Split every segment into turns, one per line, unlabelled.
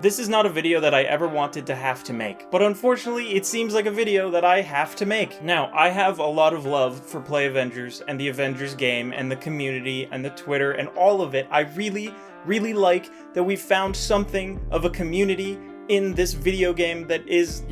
This is not a video that I ever wanted to have to make, but unfortunately it seems like a video that I have to make. Now, I have a lot of love for Play Avengers and the Avengers game and the community and the Twitter and all of it. I really like that we found something of a community in this video game that is,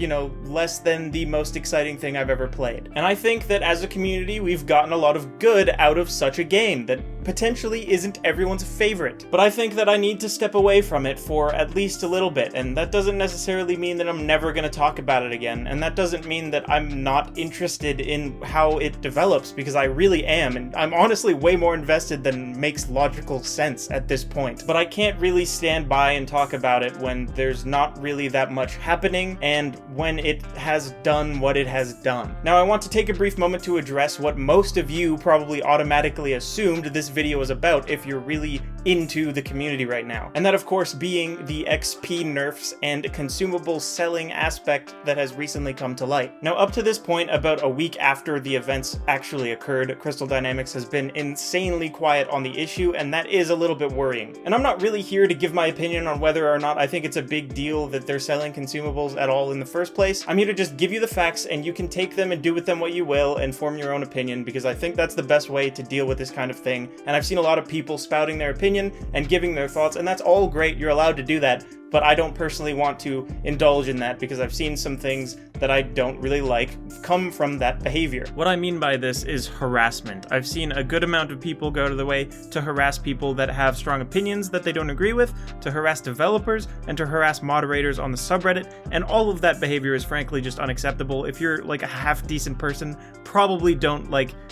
less than the most exciting thing I've ever played. And I think that as a community, we've gotten a lot of good out of such a game that potentially isn't everyone's favorite. But I think that I need to step away from it for at least a little bit, and that doesn't necessarily mean that I'm never gonna talk about it again, and that doesn't mean that I'm not interested in how it develops, because I really am, and I'm honestly way more invested than makes logical sense at this point. But I can't really stand by and talk about it when there's not really that much happening, and when it has done what it has done. Now, I want to take a brief moment to address what most of you probably automatically assumed this video is about if you're really into the community right now. And that, of course, being the XP nerfs and consumable selling aspect that has recently come to light. Now, up to this point, about a week after the events actually occurred, Crystal Dynamics has been insanely quiet on the issue, and that is a little bit worrying. And I'm not really here to give my opinion on whether or not I think it's a big deal that they're selling consumables at all in the first place. I'm here to just give you the facts, and you can take them and do with them what you will and form your own opinion, because I think that's the best way to deal with this kind of thing. And I've seen a lot of people spouting their opinion and giving their thoughts, and that's all great. You're allowed to do that. But I don't personally want to indulge in that because I've seen some things that I don't really like come from that behavior. What I mean by this is harassment. I've seen a good amount of people go to the way to harass people that have strong opinions that they don't agree with, to harass developers, and to harass moderators on the subreddit, and all of that behavior is frankly just unacceptable. If you're like a half-decent person, probably don't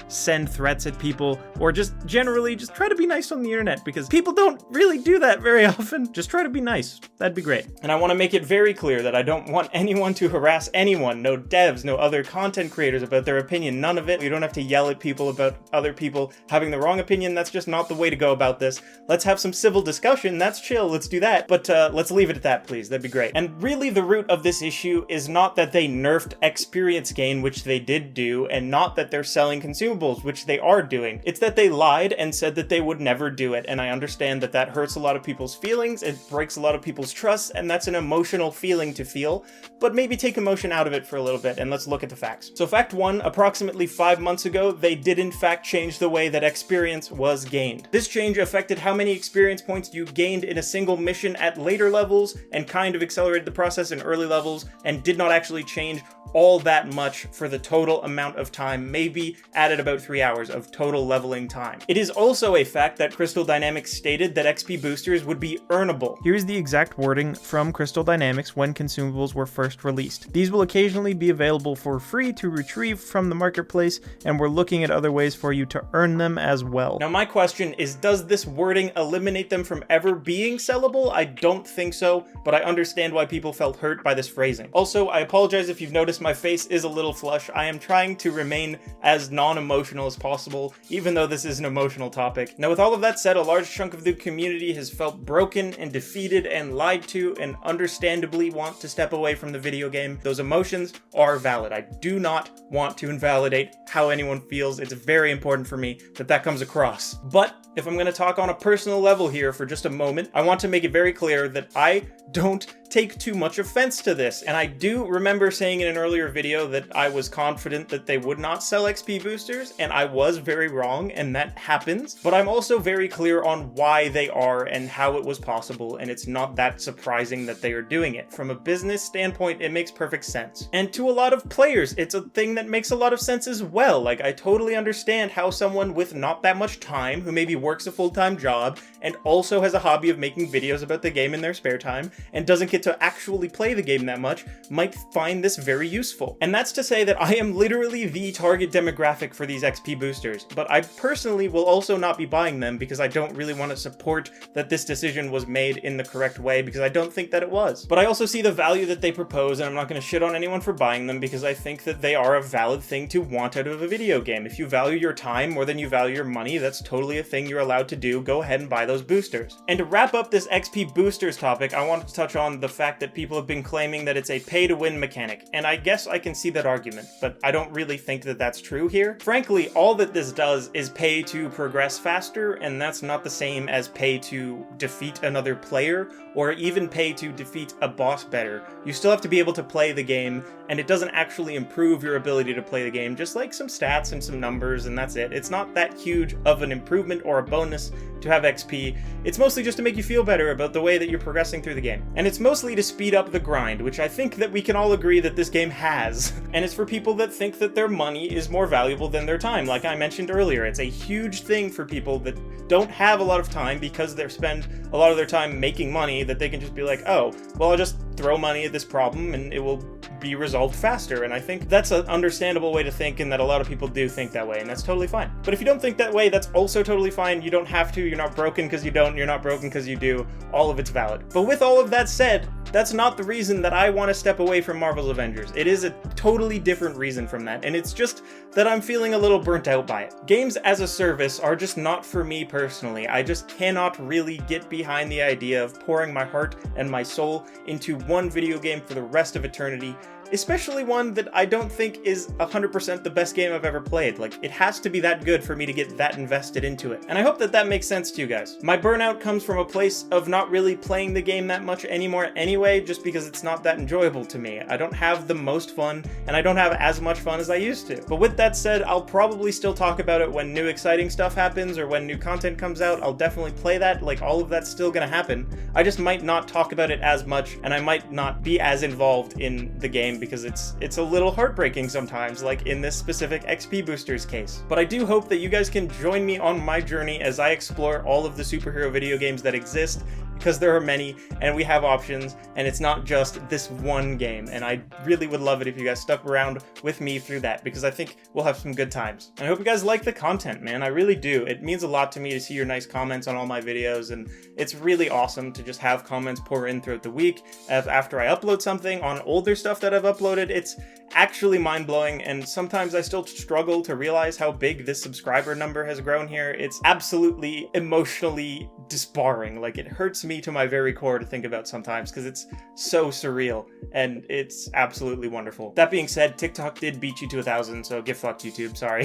send threats at people, or just generally just try to be nice on the internet, because people don't really do that very often. Just try to be nice. That'd be great. And I want to make it very clear that I don't want anyone to harass anyone, no devs, no other content creators about their opinion, none of it. You don't have to yell at people about other people having the wrong opinion. That's just not the way to go about this. Let's have some civil discussion. That's chill. Let's do that. But let's leave it at that, please. That'd be great. And really the root of this issue is not that they nerfed experience gain, which they did do, and not that they're selling consumables, which they are doing. It's that they lied and said that they would never do it. And I understand that that hurts a lot of people's feelings. It breaks a lot of people's trust, and that's an emotional feeling to feel, but maybe take emotion out of it for a little bit and let's look at the facts. So fact 1, approximately 5 months ago, they did in fact change the way that experience was gained. This change affected how many experience points you gained in a single mission at later levels and kind of accelerated the process in early levels, and did not actually change all that much for the total amount of time, maybe added about 3 hours of total leveling time. It is also a fact that Crystal Dynamics stated that XP boosters would be earnable. Here's the exact wording from Crystal Dynamics when consumables were first released. These will occasionally be available for free to retrieve from the marketplace, and we're looking at other ways for you to earn them as well. Now my question is, does this wording eliminate them from ever being sellable? I don't think so, but I understand why people felt hurt by this phrasing. Also, I apologize if you've noticed my face is a little flush. I am trying to remain as non-emotional as possible, even though this is an emotional topic. Now with all of that said, a large chunk of the community has felt broken and defeated and lied to, and understandably want to step away from the video game. Those emotions are valid. I do not want to invalidate how anyone feels. It's very important for me that that comes across. But if I'm going to talk on a personal level here for just a moment, I want to make it very clear that I don't take too much offense to this. And I do remember saying in an earlier video that I was confident that they would not sell XP boosters, and I was very wrong, and that happens. But I'm also very clear on why they are and how it was possible, and it's not that surprising that they are doing it. From a business standpoint, it makes perfect sense. And to a lot of players, it's a thing that makes a lot of sense as well. I totally understand how someone with not that much time, who maybe works a full-time job and also has a hobby of making videos about the game in their spare time and doesn't get to actually play the game that much, might find this very useful. And that's to say that I am literally the target demographic for these XP boosters, but I personally will also not be buying them because I don't really want to support that this decision was made in the correct way, because I don't think that it was. But I also see the value that they propose, and I'm not going to shit on anyone for buying them because I think that they are a valid thing to want out of a video game. If you value your time more than you value your money, that's totally a thing you're allowed to do. Go ahead and buy those boosters. And to wrap up this XP boosters topic, I wanted to touch on the fact that people have been claiming that it's a pay-to-win mechanic, and I guess I can see that argument, but I don't really think that that's true here. Frankly, all that this does is pay to progress faster, and that's not the same as pay to defeat another player, or even pay to defeat a boss better. You still have to be able to play the game, and it doesn't actually improve your ability to play the game, just like some stats and some numbers, and that's it. It's not that huge of an improvement or a bonus to have XP. It's mostly just to make you feel better about the way that you're progressing through the game. And it's mostly to speed up the grind, which I think that we can all agree that this game has. And it's for people that think that their money is more valuable than their time. Like I mentioned earlier, it's a huge thing for people that don't have a lot of time because they spend a lot of their time making money, that they can just be like, oh, well, I'll just throw money at this problem and it will be resolved faster. And I think that's an understandable way to think, and that a lot of people do think that way, and that's totally fine. But if you don't think that way, that's also totally fine. You don't have to. You're not broken because you don't. You're not broken because you do. All of it's valid. But with all of that said, that's not the reason that I want to step away from Marvel's Avengers. It is a totally different reason from that, and it's just that I'm feeling a little burnt out by it. Games as a service are just not for me personally. I just cannot really get behind the idea of pouring my heart and my soul into one video game for the rest of eternity, especially one that I don't think is 100% the best game I've ever played. Like, it has to be that good for me to get that invested into it. And I hope that that makes sense to you guys. My burnout comes from a place of not really playing the game that much anymore anyway, just because it's not that enjoyable to me. I don't have the most fun, and I don't have as much fun as I used to. But with that said, I'll probably still talk about it when new exciting stuff happens, or when new content comes out. I'll definitely play that. Like, all of that's still gonna happen. I just might not talk about it as much, and I might not be as involved in the game because it's a little heartbreaking sometimes, like in this specific XP boosters case. But I do hope that you guys can join me on my journey as I explore all of the superhero video games that exist, because there are many and we have options, and it's not just this one game. And I really would love it if you guys stuck around with me through that, because I think we'll have some good times. And I hope you guys like the content, man. I really do. It means a lot to me to see your nice comments on all my videos, and it's really awesome to just have comments pour in throughout the week after I upload something. On older stuff that I've uploaded, it's actually mind-blowing, and sometimes I still struggle to realize how big this subscriber number has grown here. It's absolutely emotionally disbarring. Like, it hurts me to my very core to think about sometimes, because it's so surreal, and it's absolutely wonderful. That being said, TikTok did beat you to 1,000, so get fucked, YouTube, sorry.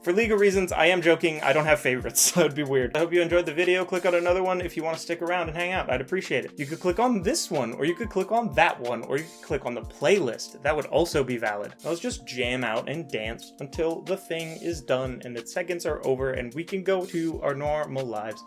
For legal reasons, I am joking. I don't have favorites. That would be weird. I hope you enjoyed the video. Click on another one if you want to stick around and hang out. I'd appreciate it. You could click on this one, or you could click on that one, or you could click on the playlist. That would also be valid. Let's just jam out and dance until the thing is done and the seconds are over and we can go to our normal lives.